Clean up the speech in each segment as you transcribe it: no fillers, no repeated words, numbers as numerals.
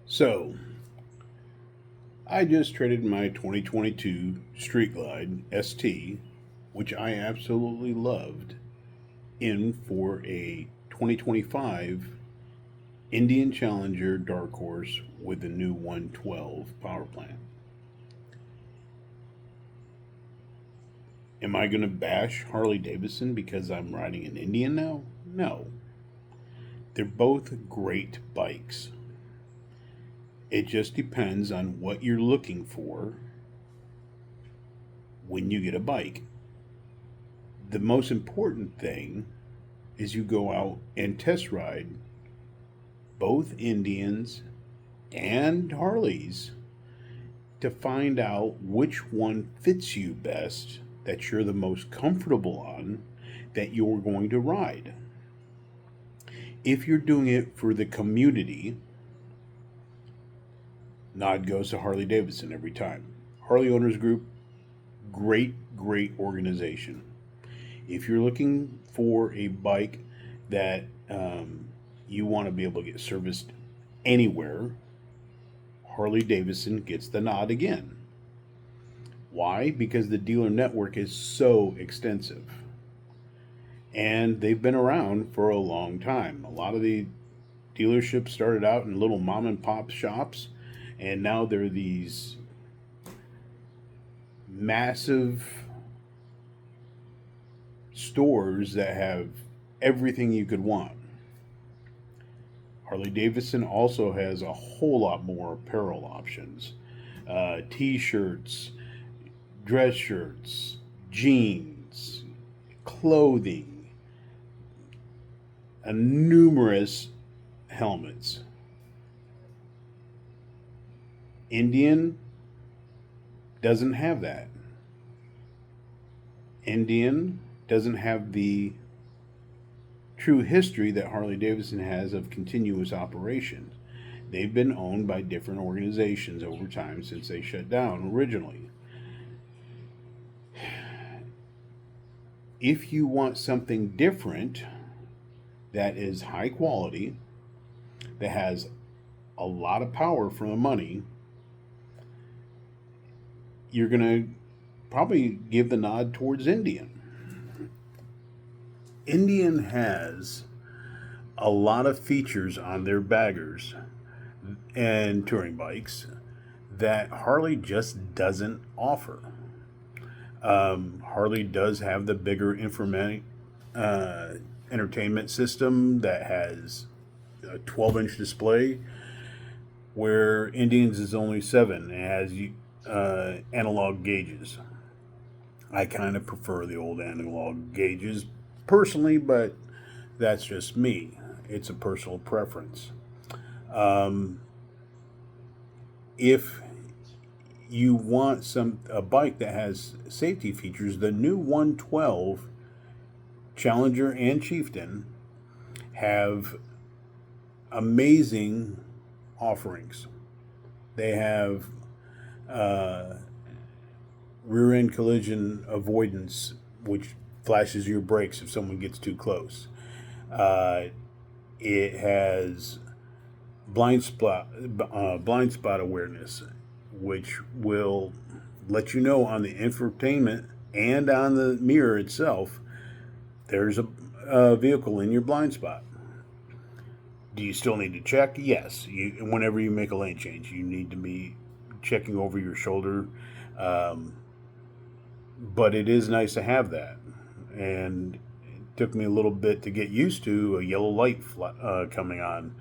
So, I just traded my 2022 Street Glide ST, which I absolutely loved, in for a 2025 Indian Challenger Dark Horse with the new 112 power plant. Am I going to bash Harley Davidson because I'm riding an Indian now? No. They're both great bikes. It just depends on what you're looking for when you get a bike. The most important thing is you go out and test ride both Indians and Harleys to find out which one fits you best, that you're the most comfortable on, that you're going to ride. If you're doing it for the community, nod goes to Harley Davidson every time. Harley Owners Group, great organization. If you're looking for a bike that you want to be able to get serviced anywhere, Harley Davidson gets the nod again. Why? Because the dealer network is so extensive. And they've been around for a long time. A lot of the dealerships started out in little mom and pop shops, and now they're these massive stores that have everything you could want. Harley Davidson also has a whole lot more apparel options, t shirts, dress shirts, jeans, clothing, and numerous helmets. Indian doesn't have that. Indian doesn't have the true history that Harley Davidson has of continuous operations. They've been owned by different organizations over time since they shut down originally. If you want something different that is high quality, that has a lot of power for the money, you're going to probably give the nod towards Indian. Indian has a lot of features on their baggers and touring bikes that Harley just doesn't offer. Harley does have the bigger entertainment system that has a 12-inch display, where Indians is only 7 and has analog gauges. I kind of prefer the old analog gauges personally, but that's just me. It's a personal preference. Um, if you want a bike that has safety features, the new 112 Challenger and Chieftain have amazing offerings. They have rear end collision avoidance, which flashes your brakes if someone gets too close. Uh, it has blind spot awareness, which will let you know on the infotainment and on the mirror itself there's a vehicle in your blind spot. Do you still need to check? Yes. Whenever you make a lane change, you need to be checking over your shoulder. Um, but it is nice to have that. And it took me a little bit to get used to a yellow light coming on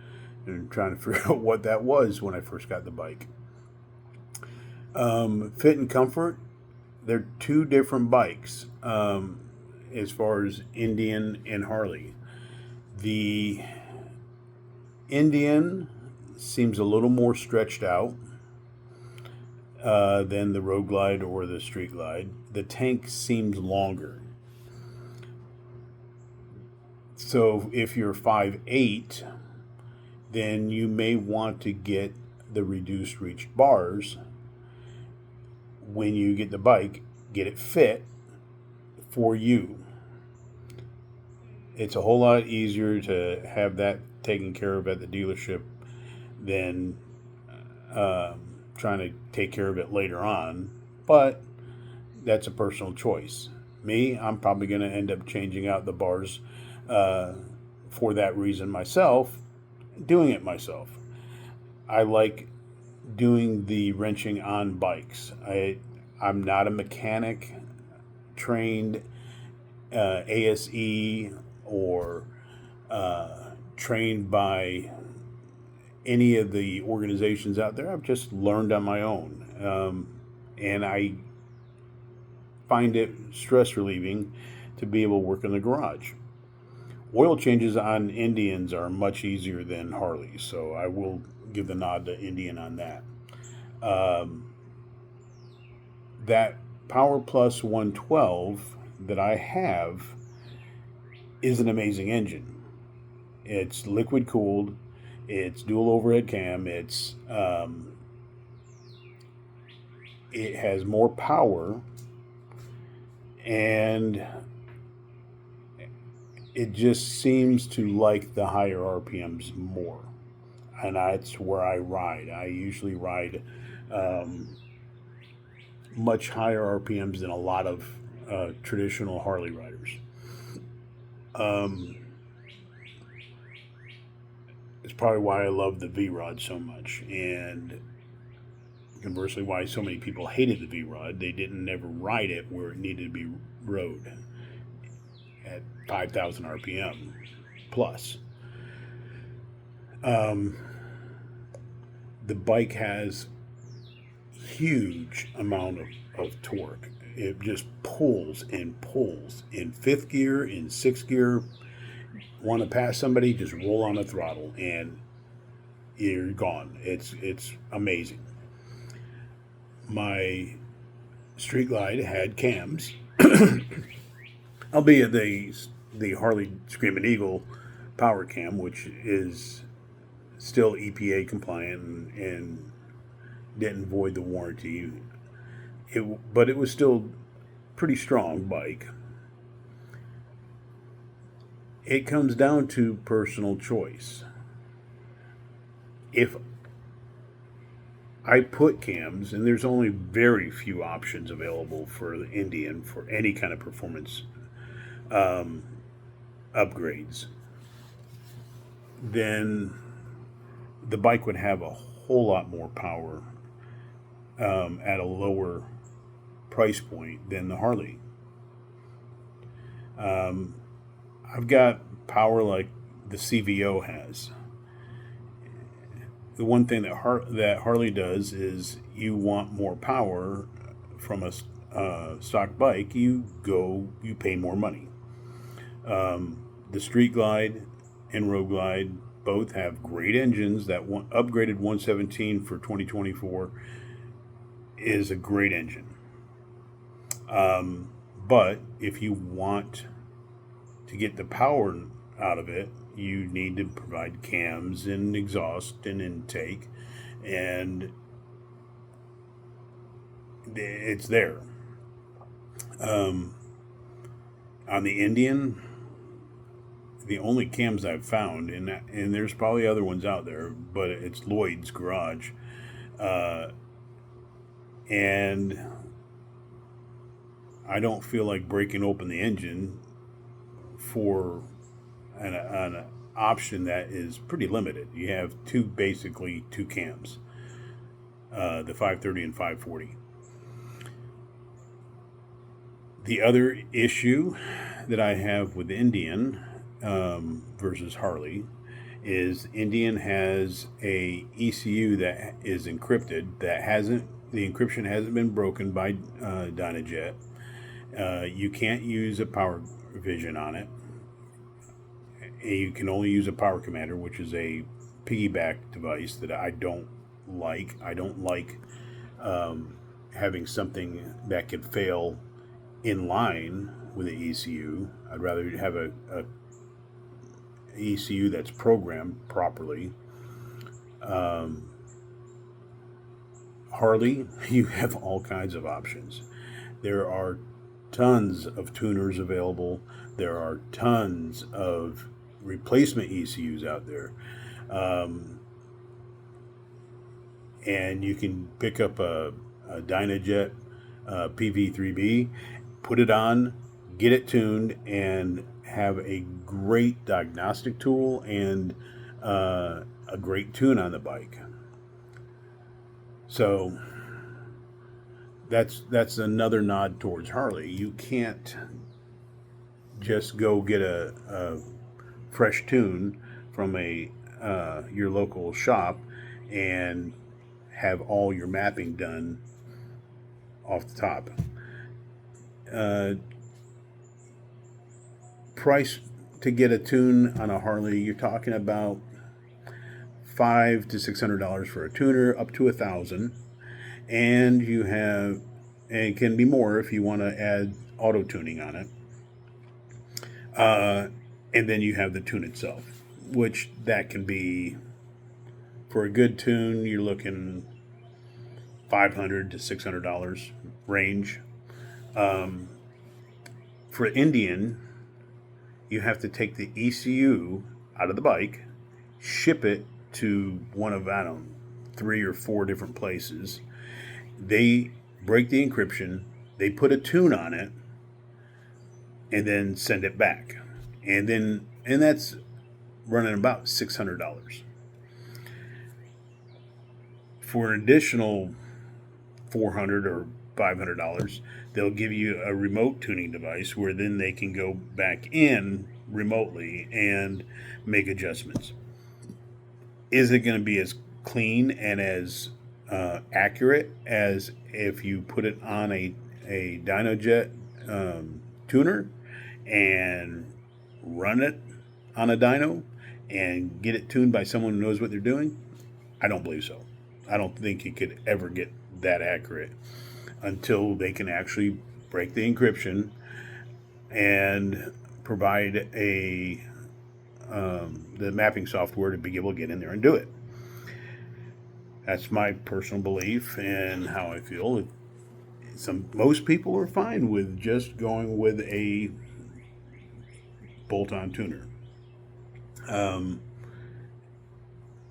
and trying to figure out what that was when I first got the bike. Fit and comfort, they're two different bikes as far as Indian and Harley. The Indian seems a little more stretched out than the Road Glide or the Street Glide. The tank seems longer. So if you're 5'8", then you may want to get the reduced reach bars. When you get the bike, get it fit for you. It's a whole lot easier to have that taken care of at the dealership than trying to take care of it later on, but that's a personal choice. Me, I'm probably going to end up changing out the bars uh, for that reason myself, doing it myself. I like doing the wrenching on bikes. I'm not a mechanic trained ASE or trained by any of the organizations out there. I've just learned on my own. And I find it stress relieving to be able to work in the garage. Oil changes on Indians are much easier than Harleys, so I will give the nod to Indian on that. Um, that Power Plus 112 that I have is an amazing engine. It's liquid cooled. It's dual overhead cam. It has more power, and it just seems to like the higher RPMs more, and that's where I ride. I usually ride um, much higher RPMs than a lot of traditional Harley riders. Um, it's probably why I love the V Rod so much, and conversely, why so many people hated the V Rod. They didn't never ride it where it needed to be rode at 5,000 RPM plus. Um, the bike has huge amount of torque. It just pulls and pulls in fifth gear, in sixth gear. Want to pass somebody, just roll on the throttle and you're gone. It's amazing. My Street Glide had cams, albeit the Harley Screaming Eagle power cam, which is still EPA compliant and didn't void the warranty. But it was still pretty strong bike. It comes down to personal choice. If I put cams, and there's only very few options available for the Indian for any kind of performance um, upgrades, then the bike would have a whole lot more power at a lower price point than the Harley. Um, I've got power like the CVO has. The one thing that Harley does is you want more power from a stock bike, you pay more money. The Street Glide and Road Glide both have great engines. That one upgraded 117 for 2024 is a great engine. But if you want to get the power out of it, you need to provide cams and exhaust and intake, and it's there. On the Indian, the only cams I've found, and there's probably other ones out there, but it's Lloyd's Garage, and I don't feel like breaking open the engine for an option that is pretty limited. You have basically two cams, the 530 and 540. The other issue that I have with Indian versus Harley is Indian has a ECU that is encrypted the encryption hasn't been broken by Dynajet. You can't use a power vision on it. You can only use a power commander, which is a piggyback device that I don't like. I don't like having something that could fail in line with the ECU. I'd rather have a ECU that's programmed properly. Harley, you have all kinds of options. There are tons of tuners available. There are tons of replacement ECUs out there. and you can pick up a Dynajet PV3B, put it on, get it tuned, and have a great diagnostic tool and a great tune on the bike. So that's another nod towards Harley. You can't just go get a fresh tune from a your local shop and have all your mapping done off the top. Uh, Price to get a tune on a Harley, you're talking about $500 to $600 for a tuner, up to $1,000, and you have, and it can be more if you want to add auto tuning on it. And then you have the tune itself, which that can be, for a good tune, you're looking $500 to $600 range. For Indian, you have to take the ECU out of the bike, ship it to one of, I don't know, 3 or 4 different places. They break the encryption, they put a tune on it, and then send it back. And that's running about $600. For an additional $400 or $500, they'll give you a remote tuning device where then they can go back in remotely and make adjustments. Is it going to be as clean and as accurate as if you put it on a Dynojet tuner and run it on a dyno and get it tuned by someone who knows what they're doing? I don't believe so. I don't think it could ever get that accurate until they can actually break the encryption and provide the mapping software to be able to get in there and do it. That's my personal belief and how I feel. Most people are fine with just going with a bolt-on tuner.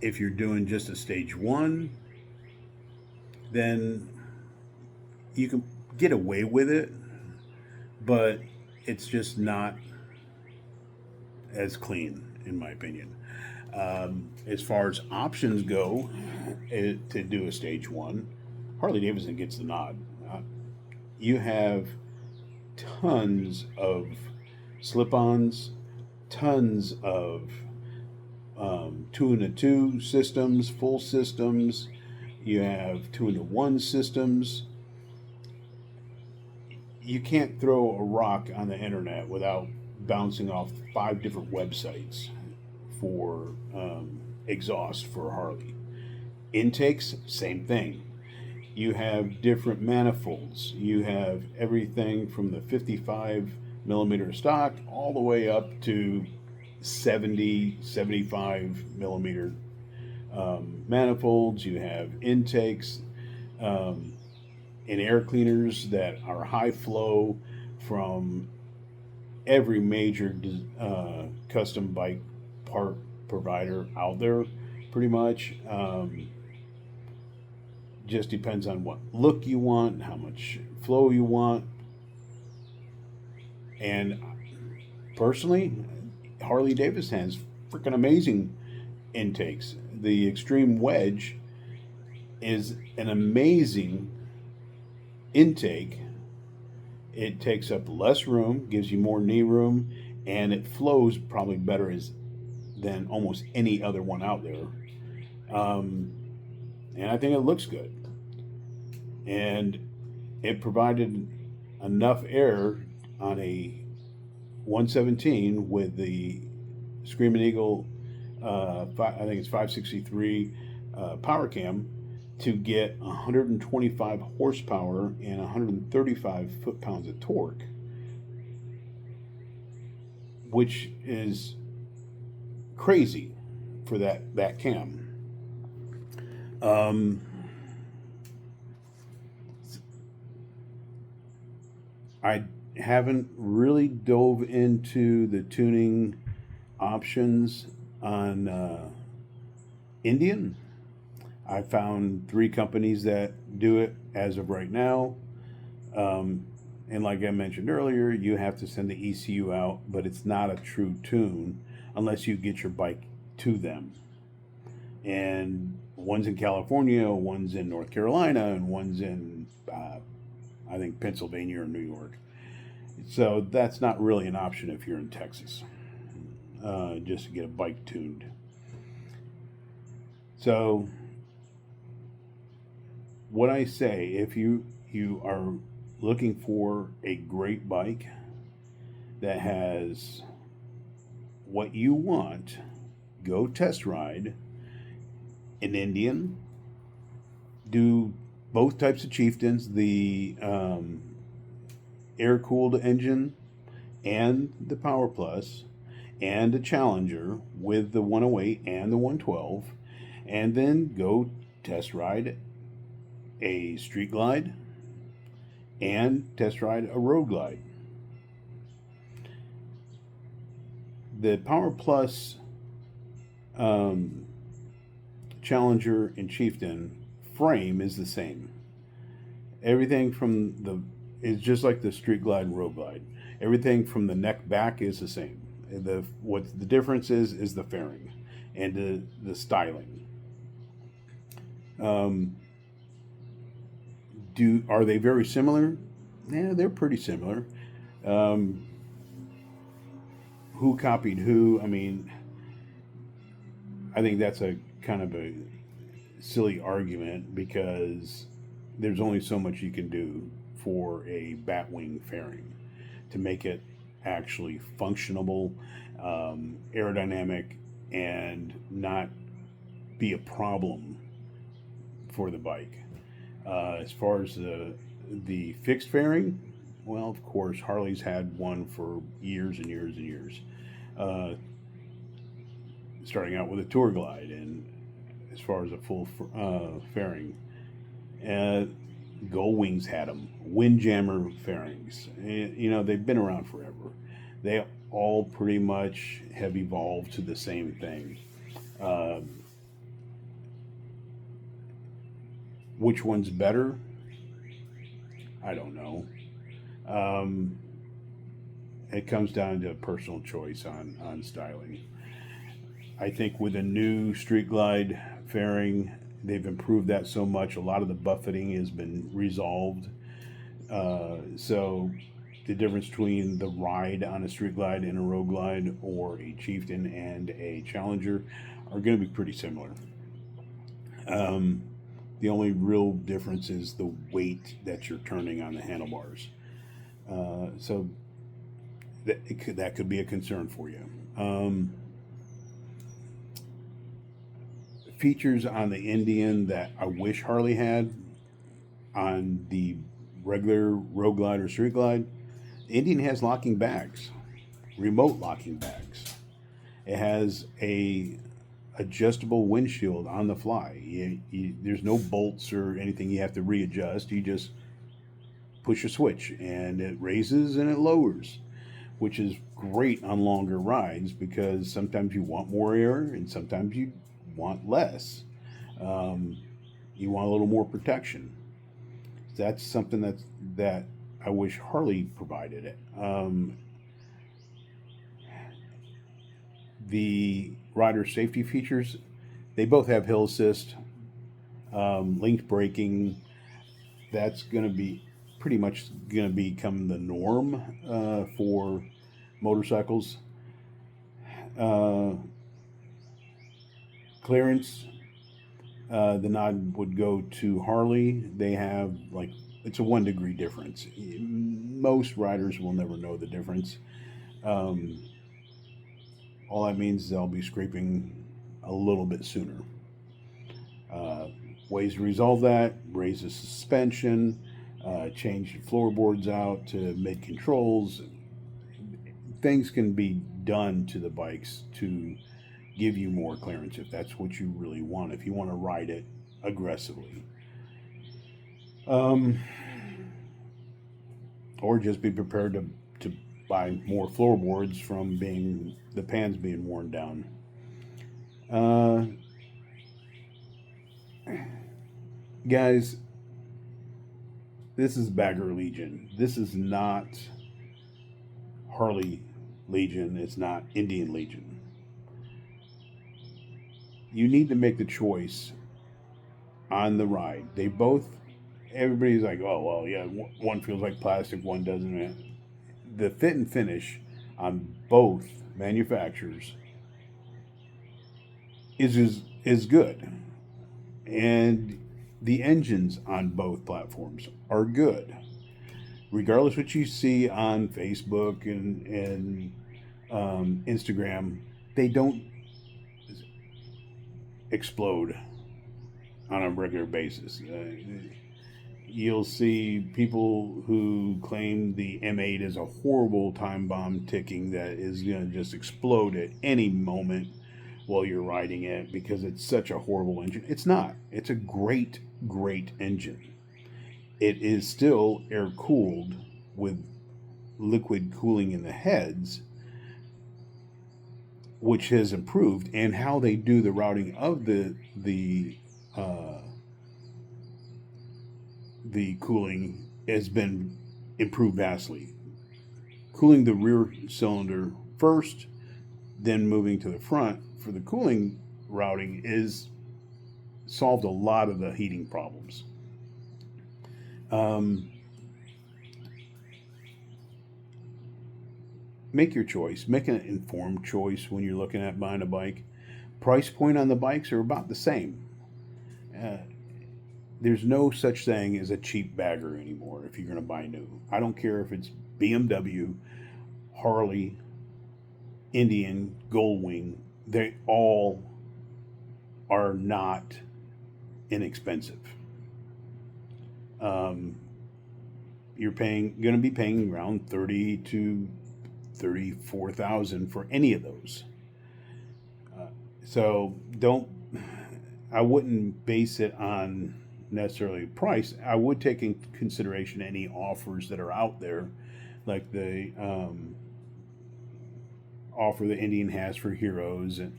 If you're doing just a stage 1, then you can get away with it, but it's just not as clean, in my opinion. As far as options go, to do a stage 1, Harley Davidson gets the nod. You have tons of slip-ons, tons of 2-in-2 systems, full systems. You have 2-in-1 systems. You can't throw a rock on the internet without bouncing off 5 different websites for exhaust for Harley. Intakes, same thing. You have different manifolds. You have everything from the 55 millimeter stock all the way up to 70, 75 millimeter manifolds. You have intakes and air cleaners that are high flow from every major custom bike part provider out there, pretty much. Just depends on what look you want, how much flow you want. And personally, Harley Davidson has freaking amazing intakes. The Extreme Wedge is an amazing intake. It takes up less room, gives you more knee room, and it flows probably better than almost any other one out there. And I think it looks good. And it provided enough air on a 117 with the Screaming Eagle, I think it's 563 power cam, to get 125 horsepower and 135 foot-pounds of torque, which is crazy for that cam. I haven't really dove into the tuning options on Indian. I found 3 companies that do it as of right now. Um, and like I mentioned earlier, you have to send the ECU out, but it's not a true tune unless you get your bike to them. And one's in California, one's in North Carolina, and one's in, I think, Pennsylvania or New York. So that's not really an option if you're in Texas, just to get a bike tuned. So, what I say, if you are looking for a great bike that has what you want, go test ride an Indian. Do both types of Chieftains, the air cooled engine and the Power Plus, and a Challenger with the 108 and the 112, and then go test ride a Street Glide and test ride a Road Glide. The Power Plus, um, Challenger, and Chieftain frame is the same. Everything from the is just like the Street Glide and Road Glide. Everything from the neck back is the same. What the difference is the fairing and the styling. Um, are they very similar? Yeah, they're pretty similar. Um, who copied who? I mean, I think that's a kind of a silly argument because there's only so much you can do for a batwing fairing to make it actually functional, aerodynamic, and not be a problem for the bike. As far as the fixed fairing, well, of course, Harley's had one for years and years and years. Uh, Starting out with a Tour Glide, and as far as a full fairing, uh, Gull Wings had them. Windjammer fairings, you know, they've been around forever. They all pretty much have evolved to the same thing. Uh, which one's better? I don't know. Um, it comes down to personal choice on styling. I think with a new Street Glide fairing, they've improved that so much. A lot of the buffeting has been resolved. So the difference between the ride on a Street Glide and a Road Glide, or a Chieftain and a Challenger, are going to be pretty similar. Um, the only real difference is the weight that you're turning on the handlebars. So that could be a concern for you. Features on the Indian that I wish Harley had on the regular Road Glide or Street Glide. The Indian has locking bags, remote locking bags. It has a adjustable windshield on the fly. There's no bolts or anything you have to readjust. You just push a switch and it raises and it lowers, which is great on longer rides because sometimes you want more air and sometimes you want less. Um, you want a little more protection. That's something that I wish Harley provided it. The rider safety features, they both have hill assist, linked braking. That's going to be pretty much going to become the norm for motorcycles. Uh, Clearance, the nod would go to Harley. They have like it's a 1 degree difference. Most riders will never know the difference. Um, all that means is they'll be scraping a little bit sooner. Uh, Ways to resolve that: raise the suspension, change the floorboards out to mid controls. Things can be done to the bikes to give you more clearance if that's what you really want, if you want to ride it aggressively. Um, or just be prepared to buy more floorboards from being the pans being worn down. Uh, Guys, this is Bagger Legion. This is not Harley Legion. It's not Indian Legion. You need to make the choice on the ride. They both, everybody's like, oh, well, yeah, one feels like plastic, one doesn't. The fit and finish on both manufacturers is good. And the engines on both platforms are good. Regardless what you see on Facebook and Instagram, they don't explode on a regular basis. You'll see people who claim the M8 is a horrible time bomb ticking that is going to just explode at any moment while you're riding it because it's such a horrible engine. It's not. It's a great, great engine. It is still air cooled with liquid cooling in the heads, which has improved, and how they do the routing of the cooling has been improved vastly. Cooling the rear cylinder first, then moving to the front for the cooling routing is solved a lot of the heating problems. Um, make your choice. Make an informed choice when you're looking at buying a bike. Price point on the bikes are about the same. Uh, there's no such thing as a cheap bagger anymore if you're going to buy new. I don't care if it's BMW, Harley, Indian, Goldwing. They all are not inexpensive. Um, you're going to be paying around 30 to 34,000 for any of those. So don't. I wouldn't base it on necessarily price. I would take in consideration any offers that are out there, like the offer the Indian has for heroes, and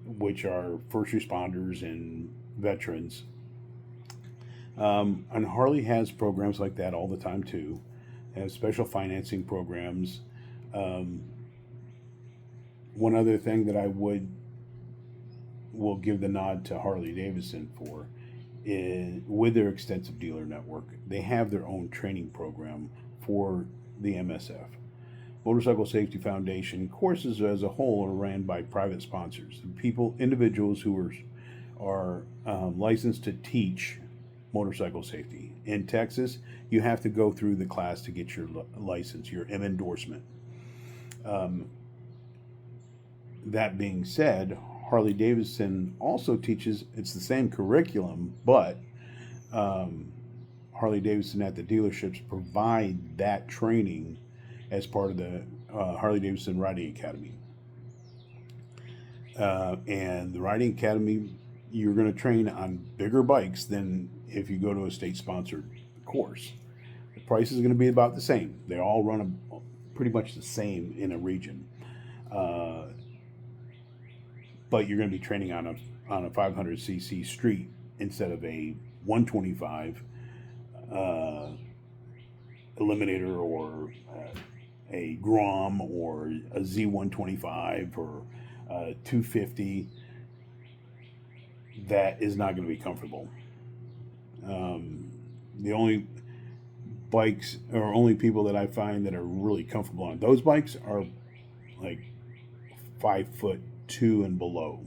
which are first responders and veterans. And Harley has programs like that all the time too. They have special financing programs. Um, one other thing that I will give the nod to Harley Davidson for is with their extensive dealer network, they have their own training program for the MSF. Motorcycle Safety Foundation courses as a whole are ran by private sponsors, individuals who are licensed to teach motorcycle safety. In Texas, you have to go through the class to get your license, your M endorsement. Um, that being said, Harley Davidson also teaches, it's the same curriculum, but um, Harley Davidson at the dealerships provide that training as part of the Harley Davidson Riding Academy. And the Riding Academy, you're going to train on bigger bikes than if you go to a state sponsored course. The price is going to be about the same. They all run pretty much the same in a region. Uh, but you're going to be training on a 500cc street instead of a 125 uh, Eliminator or a Grom or a Z125 or a 250. That is not going to be comfortable. The only bikes or only people that I find that are really comfortable on those bikes are like 5'2" and below.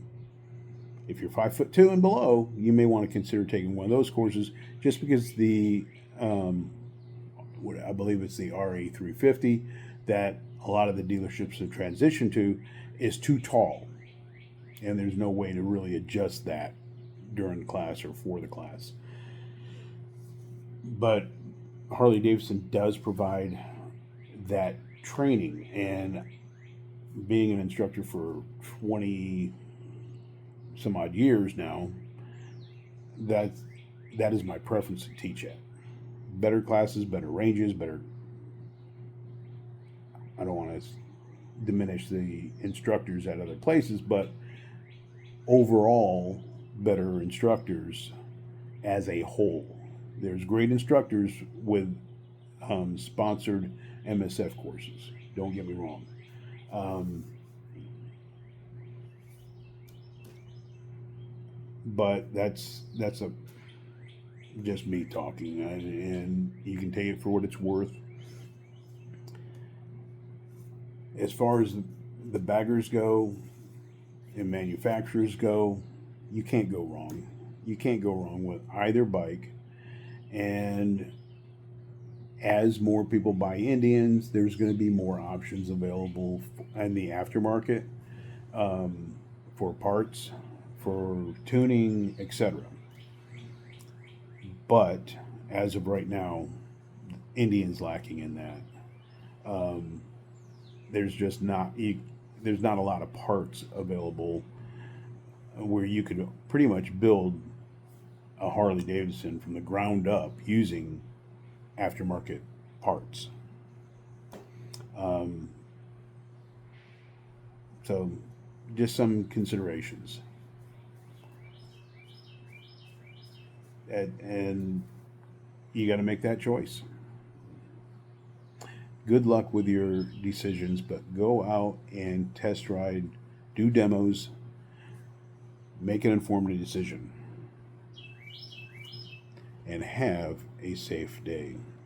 If you're 5'2" and below, you may want to consider taking one of those courses, just because what I believe it's the RA350 that a lot of the dealerships have transitioned to is too tall, and there's no way to really adjust that during class or for the class. But Harley Davidson does provide that training, and being an instructor for 20 some odd years now, that is my preference to teach at. Better classes, better ranges, better. I don't want to diminish the instructors at other places, but overall, better instructors as a whole. There's great instructors with sponsored MSF courses. Don't get me wrong. Um, but that's a just me talking, and you can take it for what it's worth. As far as the baggers go and manufacturers go, you can't go wrong. You can't go wrong with either bike. And as more people buy Indians, there's going to be more options available in the aftermarket, um, for parts, for tuning, etc. But as of right now, Indian's lacking in that. Um, there's just not there's not a lot of parts available where you could pretty much build a Harley Davidson from the ground up using aftermarket parts. Um, so, just some considerations. And you got to make that choice. Good luck with your decisions, but go out and test ride, do demos, make an informed decision, and have a safe day.